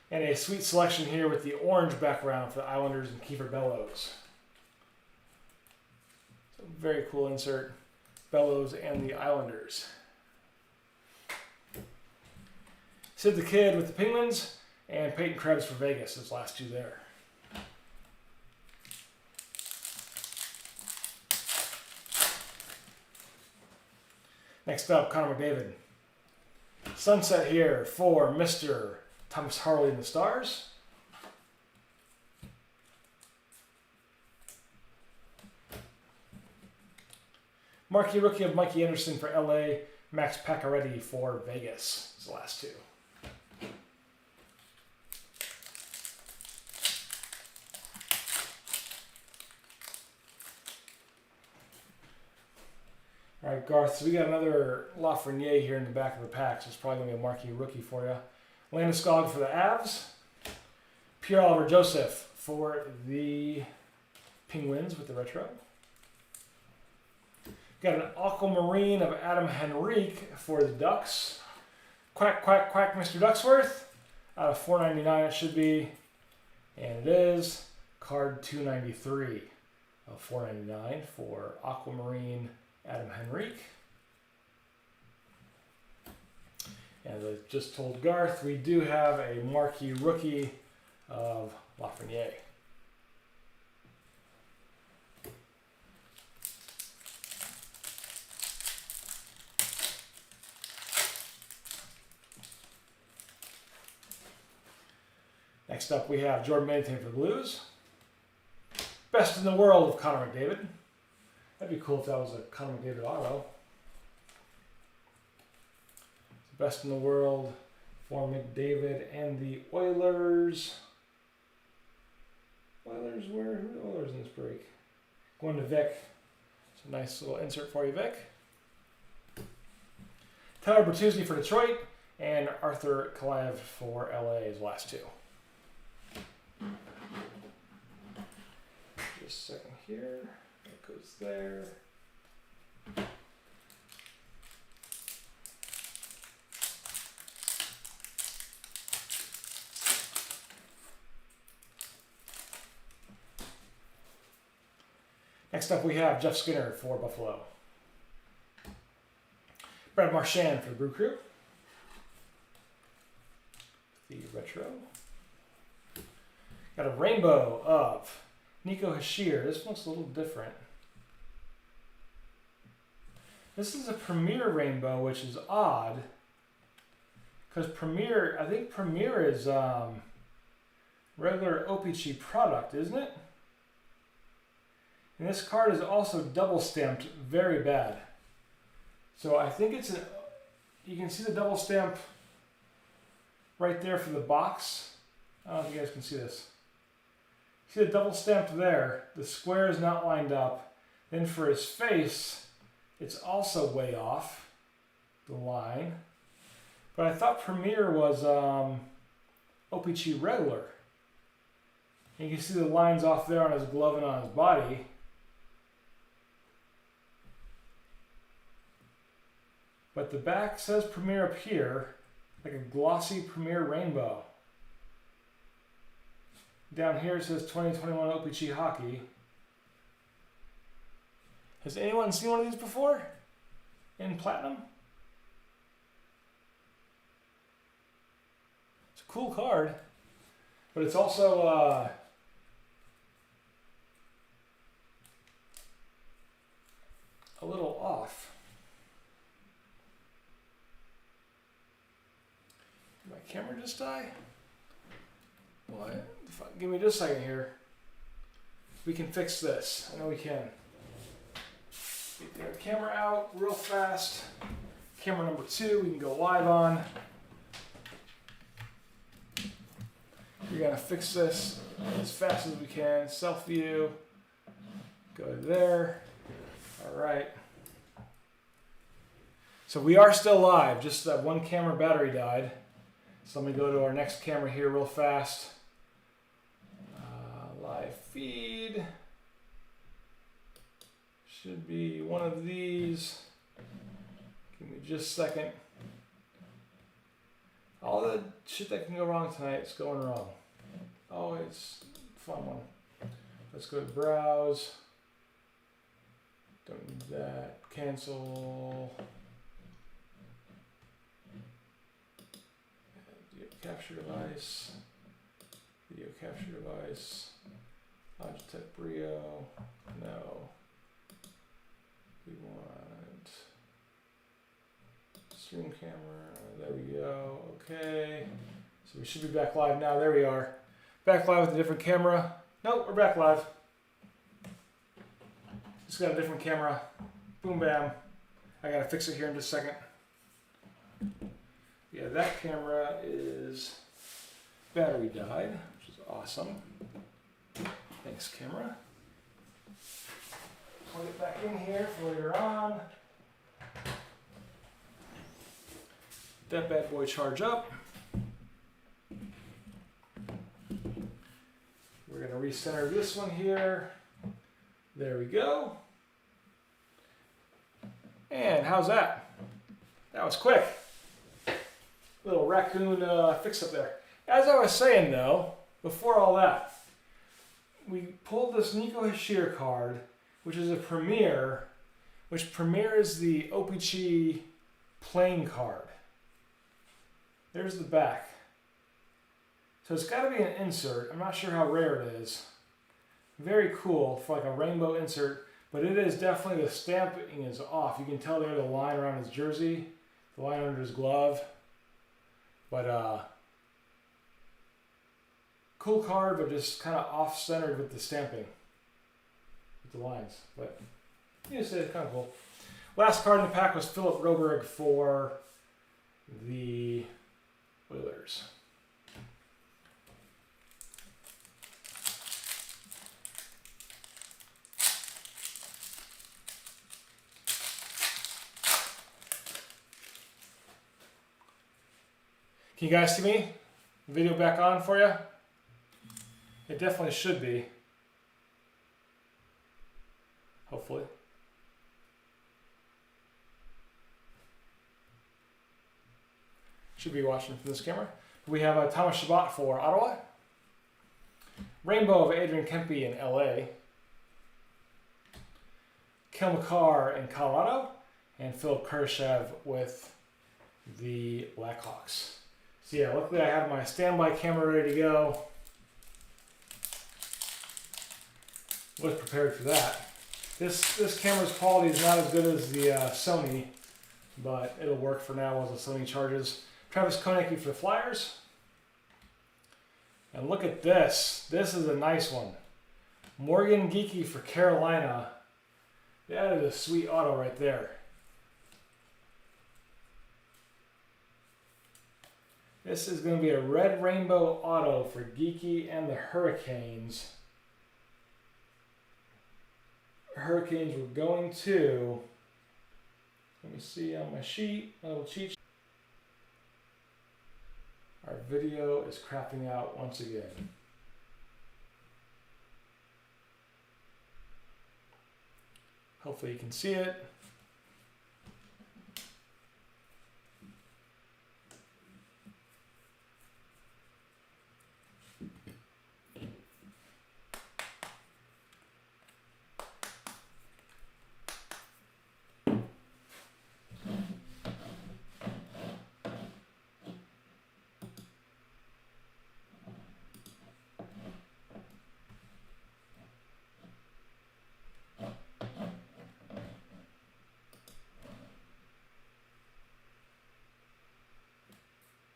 And a sweet selection here with the orange background for the Islanders and Kiefer Bellows. So very cool insert. Bellows and the Islanders. Sid the Kid with the Penguins. And Peyton Krebs for Vegas. Those last two there. Next up, Connor McDavid. Sunset here for Mr. Thomas Harley and the Stars. Marquee rookie of Mikey Anderson for LA. Max Pacioretty for Vegas. Those the last two. All right, Garth, so we got another Lafreniere here in the back of the pack, so it's probably going to be a marquee rookie for you. Landeskog for the Avs. Pierre-Oliver Joseph for the Penguins with the retro. Got an Aquamarine of Adam Henrique for the Ducks. Quack, quack, quack, Mr. Ducksworth. Out of $4.99 it should be. And it is card 293 of $4.99 for Aquamarine Adam Henrique. And as I just told Garth, we do have a marquee rookie of Lafreniere. Next up we have Jordan Binnington for the Blues. Best in the world of Connor McDavid. That'd be cool if that was a Connor McDavid auto. Best in the world for McDavid and the Oilers. Oilers, who are the Oilers in this break? Going to Vic. It's a nice little insert for you, Vic. Tyler Bertuzzi for Detroit and Arthur Kalaev for LA is the last two. Just a second here. That goes there. Next up we have Jeff Skinner for Buffalo. Brad Marchand for the Brew Crew. The retro. Got a rainbow of Nico Hischier. This looks a little different. This is a Premier rainbow, which is odd. Because Premier, I think Premier is regular Opc-P product, isn't it? And this card is also double stamped very bad. So I think it's a, you can see the double stamp right there for the box. I don't know if you guys can see this. See the double stamp there, the square is not lined up. Then for his face, it's also way off the line. But I thought Premier was Opc-P regular. And you can see the lines off there on his glove and on his body. But the back says Premier up here, like a glossy Premier rainbow. Down here it says 2021 Opc-P Hockey. Has anyone seen one of these before? In platinum? It's a cool card, but it's also a little off. Did my camera just die? What? Give me just a second here. We can fix this. I know we can. Get the camera out real fast. Camera number 2 we can go live on. We're gonna fix this as fast as we can. Self view. Go there. All right. So we are still live. Just that one camera battery died. So let me go to our next camera here real fast. Live feed. Should be one of these. Give me just a second. All the shit that can go wrong tonight is going wrong. Oh, it's a fun one. Let's go to browse. Don't need that. Cancel. Video capture device. Video capture device. Logitech Brio. No. We want stream camera. There we go. Okay. So we should be back live now. There we are. Back live with a different camera. Nope, we're back live. Just got a different camera. Boom, bam. I gotta fix it here in just a second. Yeah, that camera is battery died, which is awesome. Thanks, camera. Plug it back in here for later on. That bad boy charge up. We're going to recenter this one here. There we go. And how's that? That was quick. Little Raccoon fix up there. As I was saying though, before all that, we pulled this Nico Hashir card, which is a Premier, which premieres the Opc-P playing card. There's the back. So it's got to be an insert. I'm not sure how rare it is. Very cool for like a rainbow insert, but it is definitely, the stamping is off. You can tell there the line around his jersey, the line under his glove. But cool card, but just kind of off-centered with the stamping, with the lines. But you say it's kind of cool. Last card in the pack was Philip Roberg for the Oilers. Can you guys see me? Video back on for you? It definitely should be. Hopefully. Should be watching from this camera. We have Thomas Chabot for Ottawa. Rainbow of Adrian Kempe in LA. Kel McCarr in Colorado. And Philip Kurashev with the Blackhawks. So yeah, luckily I have my standby camera ready to go. Was prepared for that. This camera's quality is not as good as the Sony, but it'll work for now while the Sony charges. Travis Konecki for the Flyers. And look at this. This is a nice one. Morgan Geekie for Carolina. That is a sweet auto right there. This is going to be a red rainbow auto for Geekie and the Hurricanes. Hurricanes were going to, let me see on my sheet, my little cheat sheet. Our video is crapping out once again. Hopefully you can see it.